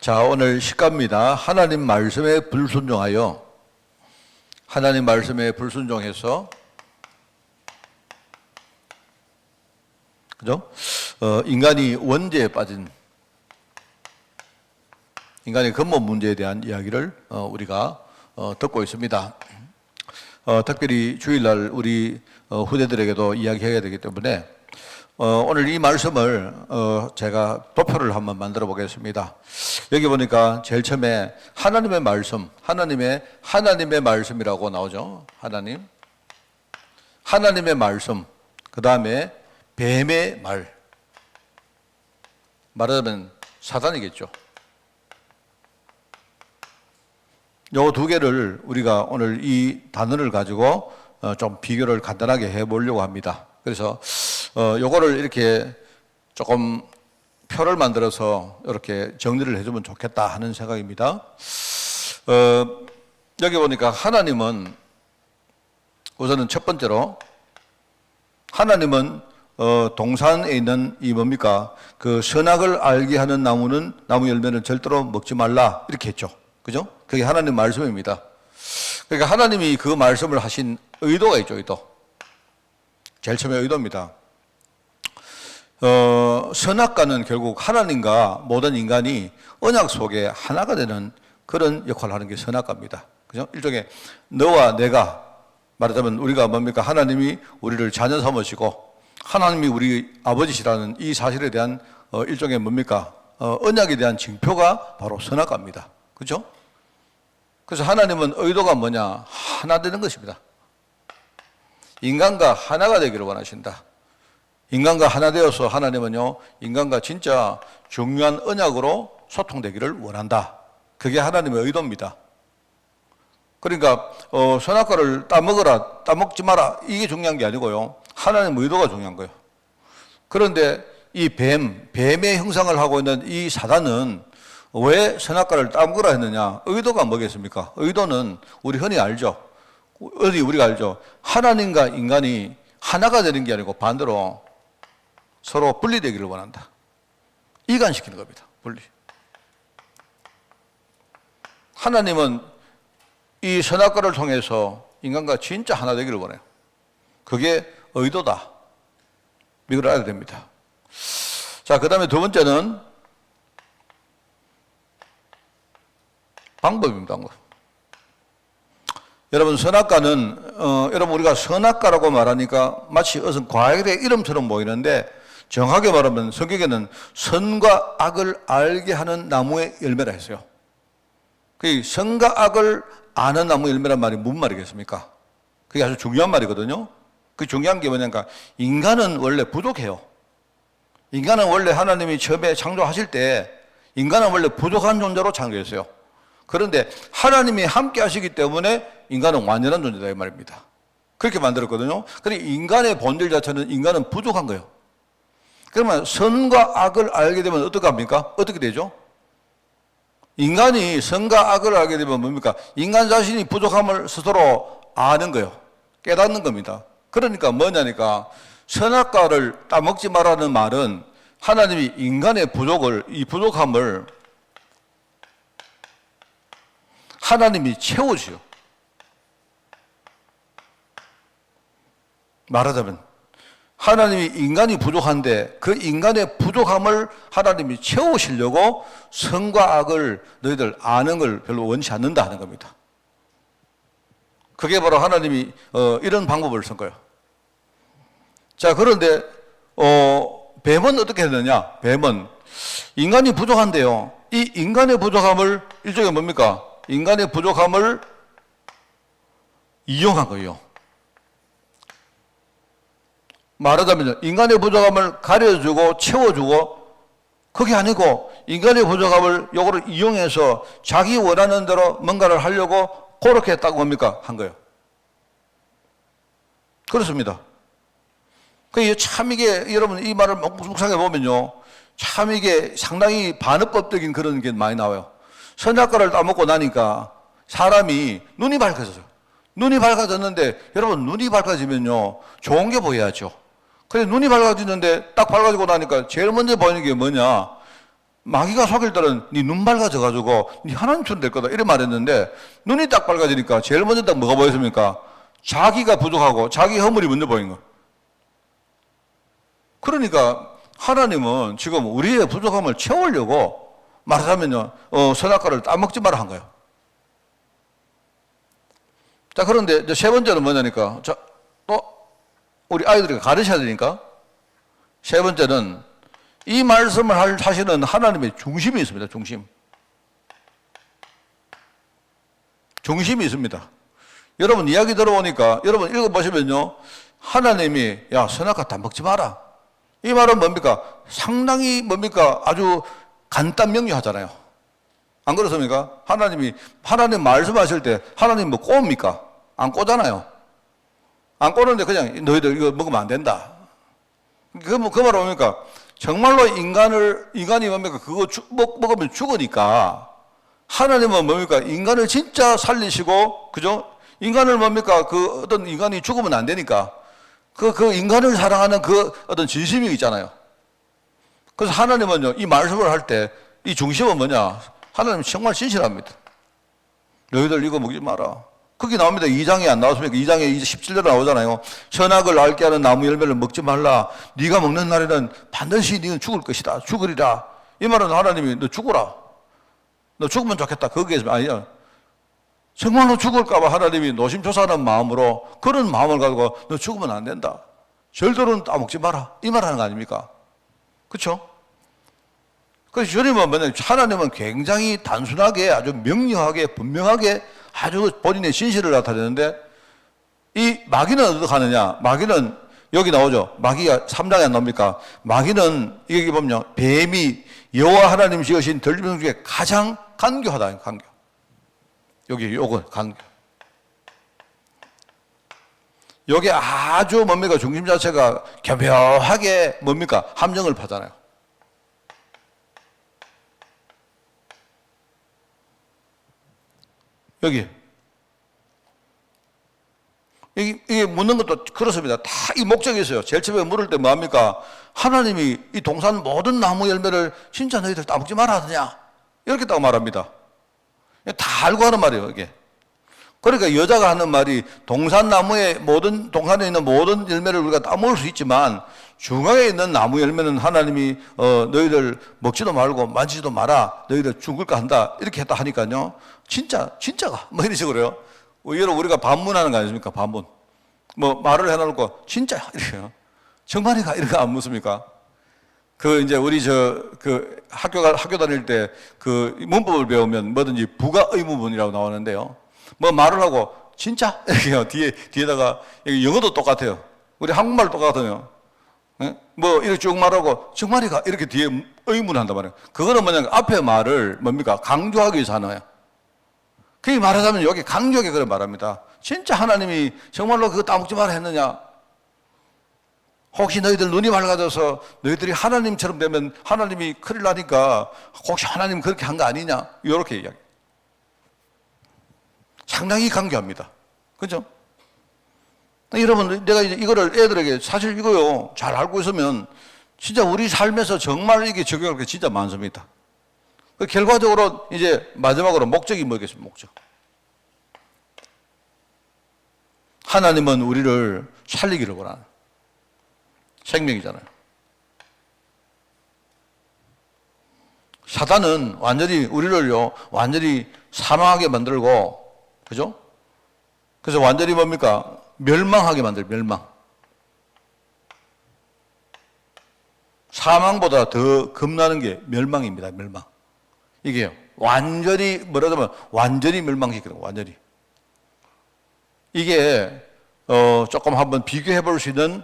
자, 오늘 시가입니다. 하나님 말씀에 불순종하여, 하나님 말씀에 불순종해서, 그죠? 인간이 원죄에 빠진, 인간의 근본 문제에 대한 이야기를 우리가 듣고 있습니다. 특별히 주일날 우리 후대들에게도 이야기해야 되기 때문에 오늘 이 말씀을 제가 도표를 한번 만들어 보겠습니다. 여기 보니까 제일 처음에 하나님의 말씀, 하나님의 말씀이라고 나오죠. 하나님의 말씀, 그 다음에 뱀의 말, 말하자면 사단이겠죠. 요 두 개를 우리가 오늘 이 단어를 가지고 좀 비교를 간단하게 해보려고 합니다. 그래서 요거를 이렇게 조금 표를 만들어서 이렇게 정리를 해주면 좋겠다 하는 생각입니다. 여기 보니까 하나님은 우선은 첫 번째로 하나님은 동산에 있는 이 뭡니까? 그 선악을 알게 하는 나무 열매는 절대로 먹지 말라 이렇게 했죠. 그죠? 그게 하나님 말씀입니다. 그러니까 하나님이 그 말씀을 하신 의도가 있죠, 의도. 제일 처음에 의도입니다. 선악과는 결국 하나님과 모든 인간이 언약 속에 하나가 되는 그런 역할을 하는 게 선악과입니다. 그죠? 일종의 너와 내가, 말하자면 우리가 뭡니까? 하나님이 우리를 자녀 삼으시고 하나님이 우리 아버지시라는 이 사실에 대한 일종의 뭡니까? 언약에 대한 징표가 바로 선악과입니다. 그죠? 그래서 하나님은 의도가 뭐냐? 하나 되는 것입니다. 인간과 하나가 되기를 원하신다. 인간과 하나 되어서 하나님은요, 인간과 진짜 중요한 언약으로 소통되기를 원한다. 그게 하나님의 의도입니다. 그러니까 선악과를 따먹어라, 따먹지 마라, 이게 중요한 게 아니고요, 하나님의 의도가 중요한 거예요. 그런데 이 뱀의 형상을 하고 있는 이 사단은 왜 선악과를 따먹으라 했느냐? 의도가 뭐겠습니까? 의도는 우리 흔히 알죠. 우리가 알죠. 하나님과 인간이 하나가 되는 게 아니고 반대로 서로 분리되기를 원한다. 이간시키는 겁니다. 분리. 하나님은 이 선악과를 통해서 인간과 진짜 하나 되기를 원해요. 그게 의도다. 이걸 알아야 됩니다. 자, 그 다음에 두 번째는 방법입니다. 방법. 여러분, 선악과는 여러분 우리가 선악과라고 말하니까 마치 어떤 과일의 이름처럼 보이는데 정확하게 말하면 성경에는 선과 악을 알게 하는 나무의 열매라 했어요. 그 선과 악을 아는 나무 열매란 말이 무슨 말이겠습니까? 그게 아주 중요한 말이거든요. 그 중요한 게 뭐냐니까 인간은 원래 부족해요. 인간은 원래 하나님이 처음에 창조하실 때 인간은 원래 부족한 존재로 창조했어요. 그런데 하나님이 함께 하시기 때문에 인간은 완전한 존재다 이 말입니다. 그렇게 만들었거든요. 그러니까 인간의 본질 자체는 인간은 부족한 거예요. 그러면 선과 악을 알게 되면 어떻게 합니까? 어떻게 되죠? 인간이 선과 악을 알게 되면 뭡니까? 인간 자신이 부족함을 스스로 아는 거예요. 깨닫는 겁니다. 그러니까 뭐냐니까 선악과를 따먹지 말라는 말은 하나님이 인간의 이 부족함을 하나님이 채워주요. 말하자면 하나님이 인간이 부족한데 그 인간의 부족함을 하나님이 채우시려고 선과 악을 너희들 아는 걸 별로 원치 않는다 하는 겁니다. 그게 바로 하나님이 이런 방법을 쓴 거예요. 자, 그런데 뱀은 어떻게 했느냐? 뱀은 인간이 부족한데요, 이 인간의 부족함을 일종의 뭡니까? 인간의 부족함을 이용한 거예요. 말하자면 인간의 부족함을 가려주고 채워주고, 그게 아니고 인간의 부족함을 요거를 이용해서 자기 원하는 대로 뭔가를 하려고 그렇게 했다고 뭡니까? 한 거예요. 그렇습니다. 참 이게 여러분 이 말을 묵상해 보면요, 참 이게 상당히 반어법적인 그런 게 많이 나와요. 선악과를 따먹고 나니까 사람이 눈이 밝아져요. 눈이 밝아졌는데 여러분, 눈이 밝아지면요 좋은 게 보여야죠. 그래 눈이 밝아지는데 딱 밝아지고 나니까 제일 먼저 보이는 게 뭐냐? 마귀가 속일 때는 네 눈 밝아져가지고 네 하나님처럼 될 거다 이래 말했는데 눈이 딱 밝아지니까 제일 먼저 딱 뭐가 보였습니까? 자기가 부족하고 자기 허물이 먼저 보인 거. 그러니까 하나님은 지금 우리의 부족함을 채우려고 말하자면요, 선악과를 따먹지 마라 한 거예요. 자, 그런데 이제 세 번째는 뭐냐니까, 자, 또 우리 아이들에게 가르쳐야 되니까, 세 번째는 이 말씀을 하시는 하나님의 중심이 있습니다, 중심. 중심이 있습니다. 여러분 이야기 들어보니까, 여러분 읽어보시면요, 하나님이, 야, 선악과 다 먹지 마라. 이 말은 뭡니까? 상당히 뭡니까? 아주 간단 명료하잖아요. 안 그렇습니까? 하나님 말씀하실 때 하나님 뭐 꼬웁니까? 안 꼬잖아요. 안 꼬는데 그냥 너희들 이거 먹으면 안 된다. 그 말 뭡니까? 정말로 인간이 뭡니까? 그거 먹으면 죽으니까 하나님은 뭡니까? 인간을 진짜 살리시고, 그죠? 인간을 뭡니까? 그 어떤 인간이 죽으면 안 되니까 그 인간을 사랑하는 그 어떤 진심이 있잖아요. 그래서 하나님은요, 이 말씀을 할 때 이 중심은 뭐냐? 하나님은 정말 진실합니다. 너희들 이거 먹지 마라. 거기 나옵니다. 2장에 안 나왔습니까? 2장에 17절에 나오잖아요. 선악을 알게 하는 나무 열매를 먹지 말라. 네가 먹는 날에는 반드시 네는 죽을 것이다. 죽으리라. 이 말은 하나님이 너 죽어라. 너 죽으면 좋겠다. 거기에서 아니야. 정말로 죽을까 봐 하나님이 노심초사하는 마음으로 그런 마음을 가지고 너 죽으면 안 된다. 절대로 따먹지 마라. 이 말 하는 거 아닙니까? 그렇죠? 그래서 주님은 뭐냐, 하나님은 굉장히 단순하게 아주 명료하게 분명하게 아주 본인의 진실을 나타내는데 이 마귀는 어디로 가느냐? 마귀는 여기 나오죠. 마귀가 3장에 안 나옵니까? 마귀는 여기 보면 뱀이 여호와 하나님 지으신 들짐승 중에 가장 간교하다. 간교. 여기 요거 간교. 여기 아주 뭡니까? 중심 자체가 교묘하게 뭡니까? 함정을 파잖아요. 여기. 이게 묻는 것도 그렇습니다. 다 이 목적이 있어요. 제일 처음에 물을 때 뭐합니까? 하나님이 이 동산 모든 나무 열매를 진짜 너희들 따먹지 말아 하느냐? 이렇게 딱 말합니다. 다 알고 하는 말이에요, 이게. 그러니까 여자가 하는 말이 동산나무의 동산에 있는 모든 열매를 우리가 따먹을 수 있지만 중앙에 있는 나무 열매는 하나님이 너희들 먹지도 말고 만지지도 마라. 너희들 죽을까 한다. 이렇게 했다 하니까요. 진짜가 뭐 이런 식으로요. 여러분 우리가 반문하는 거 아닙니까? 반문. 뭐 말을 해놓고 진짜야 이래요. 정말이가 이렇게 안 묻습니까? 이제 우리 학교 다닐 때 문법을 배우면 뭐든지 부가 의무문이라고 나오는데요. 뭐 말을 하고 진짜 이렇게 뒤에다가 영어도 똑같아요. 우리 한국말 똑같아요. 뭐 이렇게 쭉 말하고 정말이가 이렇게 뒤에 의문한단 말이에요. 그거는 뭐냐 앞에 말을 뭡니까 강조하기 위해서 하는 거예요. 그게 말하자면 여기 강조하게 그걸 말합니다. 진짜 하나님이 정말로 그거 따먹지 마라 했느냐? 혹시 너희들 눈이 밝아져서 너희들이 하나님처럼 되면 하나님이 큰일 나니까 혹시 하나님 그렇게 한 거 아니냐? 이렇게 이야기. 상당히 강조합니다. 그죠? 여러분, 내가 이제 이거를 애들에게 사실 이거요, 잘 알고 있으면 진짜 우리 삶에서 정말 이게 적용할 게 진짜 많습니다. 결과적으로 이제 마지막으로 목적이 뭐겠습니까? 목적. 하나님은 우리를 살리기를 원하는 생명이잖아요. 사단은 완전히 우리를요, 완전히 사망하게 만들고, 그죠? 그래서 완전히 뭡니까? 멸망하게 멸망. 사망보다 더 겁나는 게 멸망입니다, 멸망. 이게요, 완전히, 뭐라고 하면, 완전히 멸망시키는 거예요, 완전히. 이게, 조금 한번 비교해 볼 수 있는,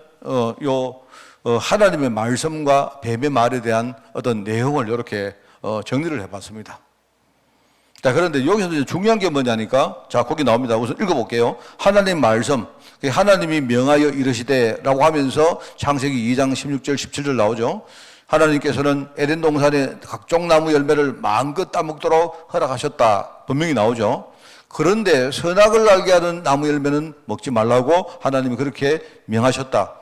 하나님의 말씀과 뱀의 말에 대한 어떤 내용을 이렇게, 정리를 해 봤습니다. 자, 그런데 여기서 이제 중요한 게 뭐냐니까, 자, 거기 나옵니다. 우선 읽어볼게요. 하나님 말씀, 하나님이 명하여 이르시되 라고 하면서 창세기 2장 16절, 17절 나오죠. 하나님께서는 에덴 동산의 각종 나무 열매를 마음껏 따먹도록 허락하셨다. 분명히 나오죠. 그런데 선악을 알게 하는 나무 열매는 먹지 말라고 하나님이 그렇게 명하셨다.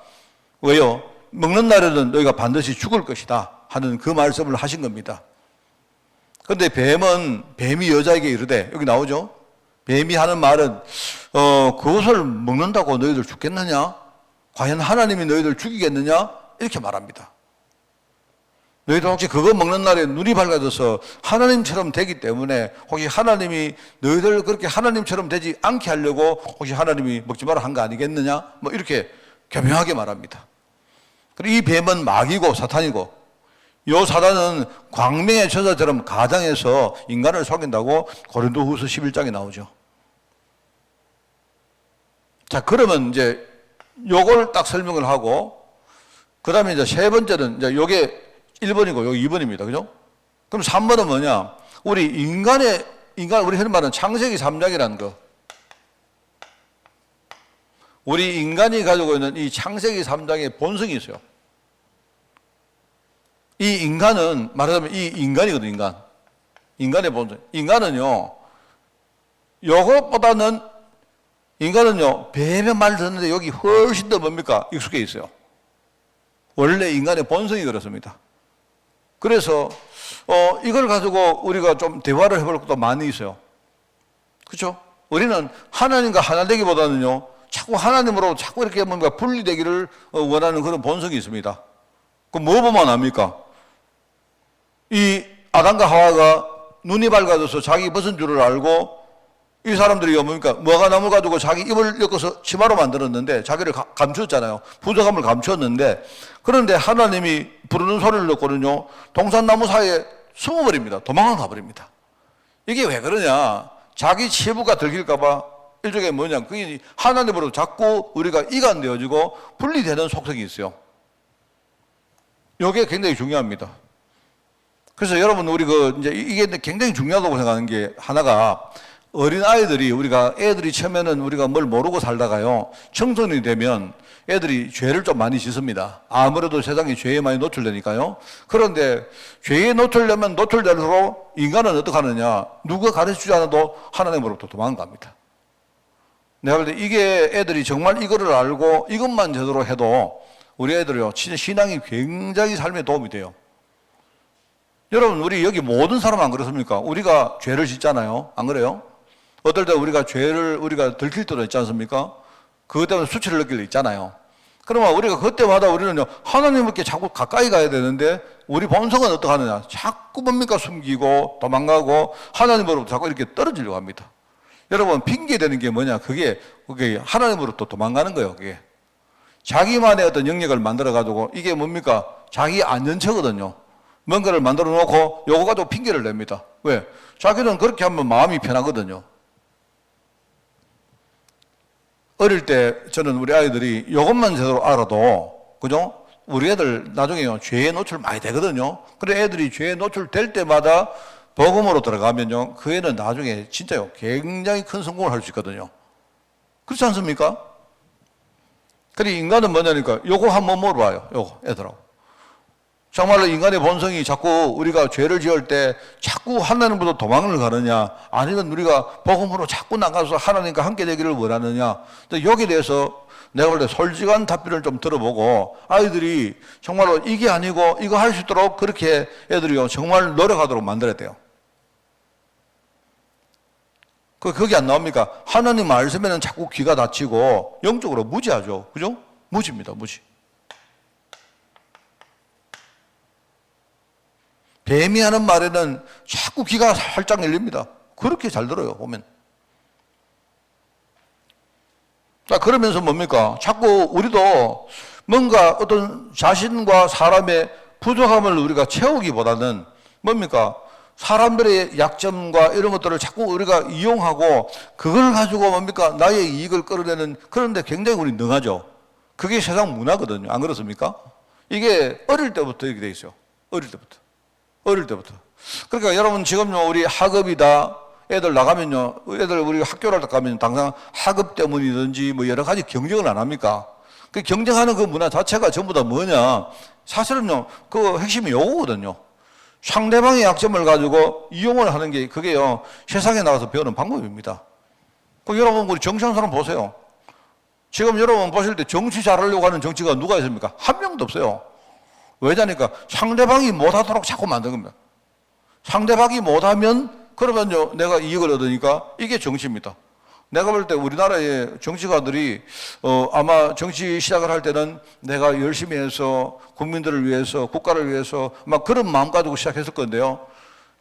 왜요? 먹는 날에는 너희가 반드시 죽을 것이다 하는 그 말씀을 하신 겁니다. 근데 뱀이 여자에게 이르되, 여기 나오죠? 뱀이 하는 말은, 그것을 먹는다고 너희들 죽겠느냐? 과연 하나님이 너희들 죽이겠느냐? 이렇게 말합니다. 너희들 혹시 그거 먹는 날에 눈이 밝아져서 하나님처럼 되기 때문에 혹시 하나님이 너희들 그렇게 하나님처럼 되지 않게 하려고 혹시 하나님이 먹지 마라 한 거 아니겠느냐? 뭐 이렇게 교묘하게 말합니다. 그리고 이 뱀은 마귀고 사탄이고, 이 사단은 광명의 천사처럼 가장해서 인간을 속인다고 고린도후서 11장에 나오죠. 자, 그러면 이제 요걸 딱 설명을 하고, 그 다음에 이제 세 번째는 이제 요게 1번이고 여기 2번입니다. 그죠? 그럼 3번은 뭐냐? 우리 우리 흔히 말하는 창세기 3장이라는 거. 우리 인간이 가지고 있는 이 창세기 3장의 본성이 있어요. 이 인간은 말하자면 이 인간이거든, 인간. 인간의 본성. 인간은요, 뱀의 말 듣는데 여기 훨씬 더 뭡니까? 익숙해 있어요. 원래 인간의 본성이 그렇습니다. 그래서 이걸 가지고 우리가 좀 대화를 해볼 것도 많이 있어요. 그렇죠? 우리는 하나님과 하나 되기보다는요, 자꾸 하나님으로 자꾸 이렇게 뭔가 분리되기를 원하는 그런 본성이 있습니다. 그럼 뭐 보면 압니까? 이 아담과 하와가 눈이 밝아져서 자기 벗은 줄을 알고, 이 사람들이 뭡니까? 무화과 나무 가지고 자기 입을 엮어서 치마로 만들었는데 자기를 감추었잖아요. 부족함을 감추었는데, 그런데 하나님이 부르는 소리를 듣고는요, 동산나무 사이에 숨어버립니다. 도망을 가버립니다. 이게 왜 그러냐? 자기 치부가 들킬까봐. 일종의 뭐냐? 그게 하나님으로 자꾸 우리가 이간되어지고 분리되는 속성이 있어요. 이게 굉장히 중요합니다. 그래서 여러분, 우리 이제 이게 굉장히 중요하다고 생각하는 게 하나가, 어린 아이들이 애들이 처음에는 우리가 뭘 모르고 살다가요, 청소년이 되면 애들이 죄를 좀 많이 짓습니다. 아무래도 세상에 죄에 많이 노출되니까요. 그런데 죄에 노출될수록 인간은 어떻게 하느냐? 누가 가르치지 않아도 하나님으로부터 도망갑니다. 내가 볼 때 이게 애들이 정말 이거를 알고 이것만 제대로 해도 우리 애들이요, 진짜 신앙이 굉장히 삶에 도움이 돼요. 여러분, 우리 여기 모든 사람 안 그렇습니까? 우리가 죄를 짓잖아요. 안 그래요? 어떨 때 우리가 죄를 들킬 때도 있지 않습니까? 그것 때문에 수치를 느낄 때 있잖아요. 그러면 우리가 그때마다 우리는요, 하나님께 자꾸 가까이 가야 되는데, 우리 본성은 어떻게 하느냐? 자꾸 뭡니까? 숨기고 도망가고 하나님으로부터 자꾸 이렇게 떨어지려고 합니다. 여러분, 핑계 대는 게 뭐냐? 그게 하나님으로부터 도망가는 거예요. 그게 자기만의 어떤 영역을 만들어 가지고, 이게 뭡니까? 자기 안전처거든요. 뭔가를 만들어 놓고 요거 가지고 핑계를 냅니다. 왜? 자기는 그렇게 하면 마음이 편하거든요. 어릴 때 저는 우리 아이들이 요것만 제대로 알아도, 그죠? 우리 애들 나중에요, 죄에 노출 많이 되거든요. 그래, 애들이 죄에 노출될 때마다 복음으로 들어가면요, 그 애는 나중에 진짜요, 굉장히 큰 성공을 할 수 있거든요. 그렇지 않습니까? 그래, 인간은 뭐냐니까, 요거 한번 물어봐요. 요거, 애들하고. 정말로 인간의 본성이 자꾸 우리가 죄를 지을 때 자꾸 하나님보다 도망을 가느냐, 아니면 우리가 복음으로 자꾸 나가서 하나님과 함께 되기를 원하느냐, 여기에 대해서 내가 볼 때 솔직한 답변을 좀 들어보고, 아이들이 정말로 이게 아니고 이거 할 수 있도록 그렇게 애들이 정말 노력하도록 만들어야 돼요. 거기 안 나옵니까? 하나님 말씀에는 자꾸 귀가 닫히고 영적으로 무지하죠. 그죠? 무지입니다, 무지. 뱀이 하는 말에는 자꾸 귀가 살짝 열립니다. 그렇게 잘 들어요, 보면. 자, 그러면서 뭡니까? 자꾸 우리도 뭔가 어떤 자신과 사람의 부족함을 우리가 채우기보다는 뭡니까? 사람들의 약점과 이런 것들을 자꾸 우리가 이용하고 그걸 가지고 뭡니까? 나의 이익을 끌어내는, 그런데 굉장히 우리 능하죠. 그게 세상 문화거든요. 안 그렇습니까? 이게 어릴 때부터 이렇게 돼 있어요. 어릴 때부터. 그러니까 여러분, 지금요, 우리 학업이다. 애들 나가면요, 애들 우리 학교를 가면 당장 학업 때문이든지 뭐 여러 가지 경쟁을 안 합니까? 그 경쟁하는 그 문화 자체가 전부 다 뭐냐? 사실은요, 그 핵심이 요거거든요. 상대방의 약점을 가지고 이용을 하는 게, 그게요, 세상에 나가서 배우는 방법입니다. 그 여러분, 우리 정치하는 사람 보세요. 지금 여러분 보실 때 정치 잘하려고 하는 정치가 누가 있습니까? 한 명도 없어요. 왜냐니까 상대방이 못하도록 자꾸 만든 겁니다. 상대방이 못하면 그러면요 내가 이익을 얻으니까 이게 정치입니다. 내가 볼 때 우리나라의 정치가들이 아마 정치 시작을 할 때는 내가 열심히 해서 국민들을 위해서 국가를 위해서 막 그런 마음 가지고 시작했을 건데요.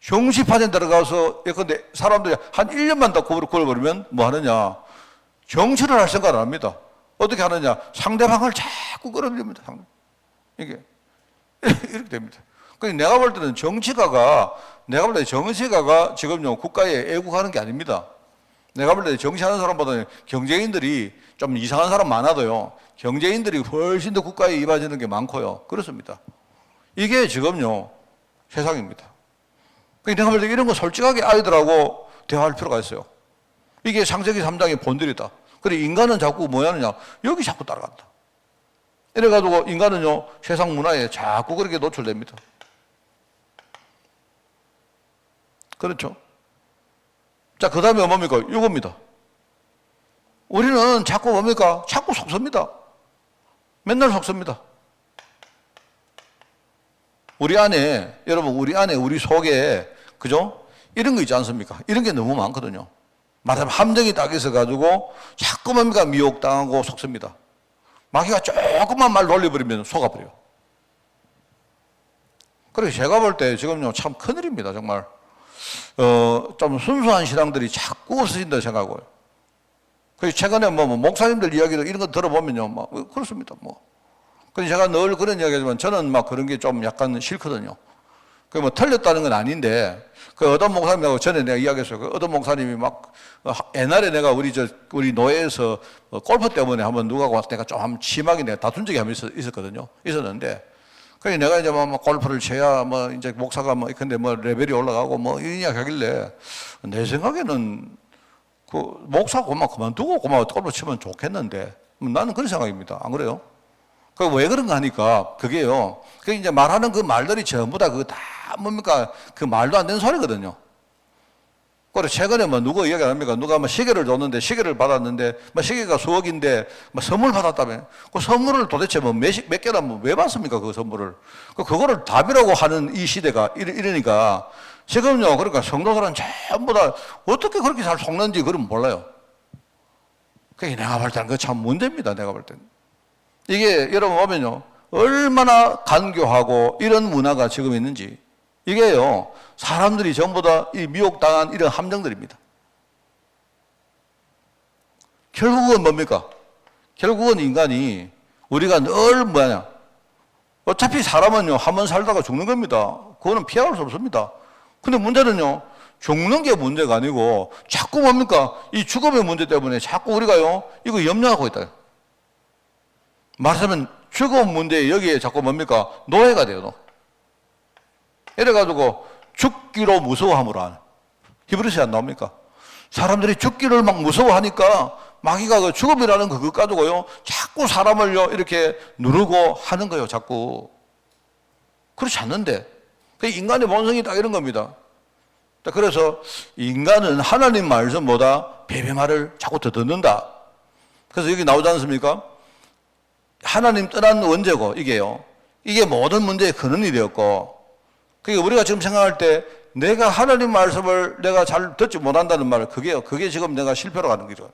정치판에 들어가서 예컨대 사람들이 한 1년만 더 굴어버리면 뭐 하느냐. 정치를 할 생각을 안 합니다. 어떻게 하느냐. 상대방을 자꾸 끌어들입니다. 이게 이렇게 됩니다. 그러니까 내가 볼 때는 정치가가 지금요 국가에 애국하는 게 아닙니다. 내가 볼 때 정치하는 사람보다는 경제인들이 좀 이상한 사람 많아도요. 경제인들이 훨씬 더 국가에 이바지는 게 많고요. 그렇습니다. 이게 지금요 세상입니다. 그러니까 내가 볼 때 이런 거 솔직하게 아이들하고 대화할 필요가 있어요. 이게 창세기 3장의 본질이다. 그래 인간은 자꾸 뭐 하느냐 여기 자꾸 따라간다. 이래가지고 인간은요 세상 문화에 자꾸 그렇게 노출됩니다. 그렇죠? 자, 그 다음에 뭡니까? 이겁니다. 우리는 자꾸 뭡니까? 자꾸 속습니다. 맨날 속습니다. 우리 안에, 여러분, 우리 속에, 그죠? 이런 거 있지 않습니까? 이런 게 너무 많거든요. 말하자면 함정이 딱 있어가지고 자꾸 뭡니까? 미혹당하고 속습니다. 마귀가 조금만 말 돌려버리면 속아버려요. 그래서 제가 볼 때 지금요 참 큰일입니다. 정말. 좀 순수한 신앙들이 자꾸 없어진다 생각하고요. 그래서 최근에 뭐 목사님들 이야기도 이런 거 들어보면요, 막 그렇습니다. 뭐. 그래서 제가 늘 그런 이야기하지만 저는 막 그런 게 좀 약간 싫거든요. 그 뭐 틀렸다는 건 아닌데 그 어떤 목사님하고 전에 내가 이야기했어요. 그 어떤 목사님이 막 옛날에 내가 우리 노예에서 골프 때문에 한번 누가 와서 내가 좀 심하게 내가 다툰 적이 한번 있었는데. 그래서 내가 이제 뭐 골프를 쳐야 뭐 이제 목사가 뭐 근데 뭐 레벨이 올라가고 뭐 이런 이야기 하길래 내 생각에는 그 목사 그만두고 골프 치면 좋겠는데 나는 그런 생각입니다. 안 그래요? 그 왜 그런가 하니까 그게요. 그 이제 말하는 그 말들이 전부 다 그거 다 뭡니까 그 말도 안 되는 소리거든요. 그리고 최근에 뭐 누가 이야기 안 합니까? 누가 뭐 시계를 줬는데 시계를 받았는데 뭐 시계가 수억인데 뭐 선물 받았다며. 그 선물을 도대체 뭐 몇 개나 뭐 왜 받습니까? 그 선물을. 그거를 답이라고 하는 이 시대가 이러니까 지금요. 그러니까 성도들은 전부 다 어떻게 그렇게 잘 속는지 그건 몰라요. 그게 내가 볼 때는 그 참 문제입니다. 내가 볼 때는. 이게 여러분 보면요. 얼마나 간교하고 이런 문화가 지금 있는지. 이게요, 사람들이 전부 다 이 미혹당한 이런 함정들입니다. 결국은 뭡니까? 결국은 인간이 우리가 늘 뭐냐? 어차피 사람은요, 한 번 살다가 죽는 겁니다. 그거는 피할 수 없습니다. 근데 문제는요, 죽는 게 문제가 아니고 자꾸 뭡니까? 이 죽음의 문제 때문에 자꾸 우리가요, 이거 염려하고 있다. 말하자면 죽음 문제 여기에 자꾸 뭡니까? 노예가 돼요. 이래가지고 죽기로 무서워함으로 하는 히브리서에 안 나옵니까? 사람들이 죽기를 막 무서워하니까 마귀가 그 죽음이라는 그거 가지고요 자꾸 사람을요 이렇게 누르고 하는 거예요. 자꾸 그렇지 않는데 그 인간의 본성이 다 이런 겁니다. 그래서 인간은 하나님 말씀보다 뱀의 자꾸 더 듣는다. 그래서 여기 나오지 않습니까? 하나님 떠난 원죄고 이게요. 이게 모든 문제의 근원이 되었고 그게 우리가 지금 생각할 때 내가 하나님 말씀을 내가 잘 듣지 못한다는 말, 그게 지금 내가 실패로 가는 거죠.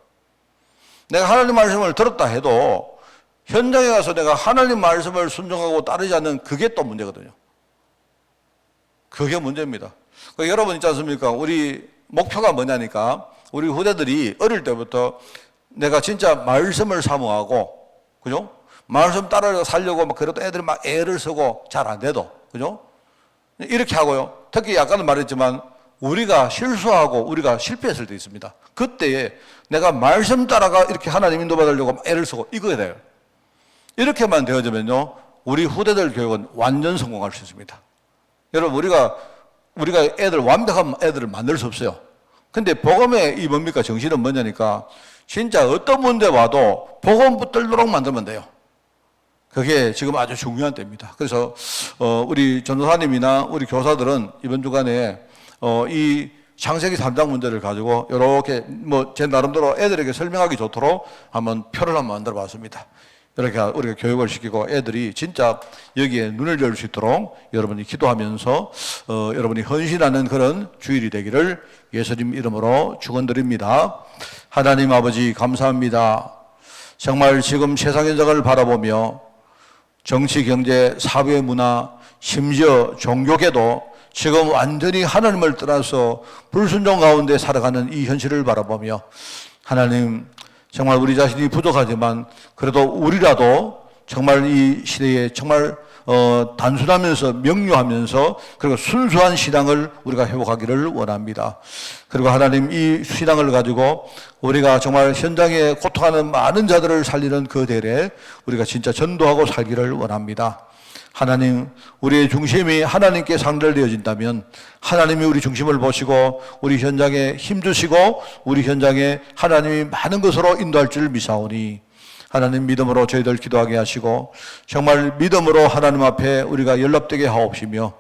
내가 하나님 말씀을 들었다 해도 현장에 가서 내가 하나님 말씀을 순종하고 따르지 않는 그게 또 문제거든요. 그게 문제입니다. 그러니까 여러분 있지 않습니까? 우리 목표가 뭐냐니까 우리 후대들이 어릴 때부터 내가 진짜 말씀을 사모하고, 그죠? 말씀 따라 살려고 막 그래도 애들이 막 애를 쓰고 잘 안 돼도, 그죠? 이렇게 하고요. 특히 아까도 말했지만 우리가 실수하고 우리가 실패했을 때 있습니다. 그때에 내가 말씀 따라가 이렇게 하나님 인도받으려고 애를 쓰고 이거야 돼요. 이렇게만 되어지면요. 우리 후대들 교육은 완전 성공할 수 있습니다. 여러분 우리가 완벽한 애들을 만들 수 없어요. 근데 복음의 이 뭡니까? 정신은 뭐냐니까 진짜 어떤 문제 와도 복음 붙들도록 만들면 돼요. 그게 지금 아주 중요한 때입니다. 그래서 우리 전도사님이나 우리 교사들은 이번 주간에 이 창세기 3장 문제를 가지고 이렇게 뭐 제 나름대로 애들에게 설명하기 좋도록 한번 표를 한번 만들어 봤습니다. 이렇게 우리가 교육을 시키고 애들이 진짜 여기에 눈을 열 수 있도록 여러분이 기도하면서 여러분이 헌신하는 그런 주일이 되기를 예수님 이름으로 축원드립니다. 하나님 아버지 감사합니다. 정말 지금 세상 현장을 바라보며 정치, 경제, 사회, 문화, 심지어 종교계도 지금 완전히 하나님을 떠나서 불순종 가운데 살아가는 이 현실을 바라보며 하나님 정말 우리 자신이 부족하지만 그래도 우리라도 정말 이 시대에 정말 단순하면서 명료하면서 그리고 순수한 신앙을 우리가 회복하기를 원합니다. 그리고 하나님 이 신앙을 가지고 우리가 정말 현장에 고통하는 많은 자들을 살리는 그 대례 우리가 진짜 전도하고 살기를 원합니다. 하나님, 우리의 중심이 하나님께 상달되어진다면 하나님이 우리 중심을 보시고 우리 현장에 힘주시고 우리 현장에 하나님이 많은 것으로 인도할 줄 믿사오니 하나님 믿음으로 저희들 기도하게 하시고 정말 믿음으로 하나님 앞에 우리가 연락되게 하옵시며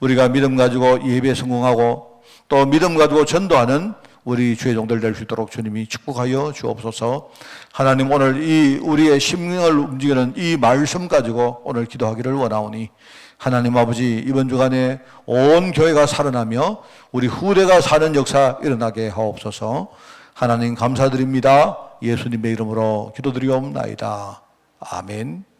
우리가 믿음 가지고 예배에 성공하고 또 믿음 가지고 전도하는 우리 주의 종들 될 수 있도록 주님이 축복하여 주옵소서. 하나님 오늘 이 우리의 심령을 움직이는 이 말씀 가지고 오늘 기도하기를 원하오니 하나님 아버지 이번 주간에 온 교회가 살아나며 우리 후대가 사는 역사 일어나게 하옵소서. 하나님 감사드립니다. 예수님의 이름으로 기도드리옵나이다. 아멘.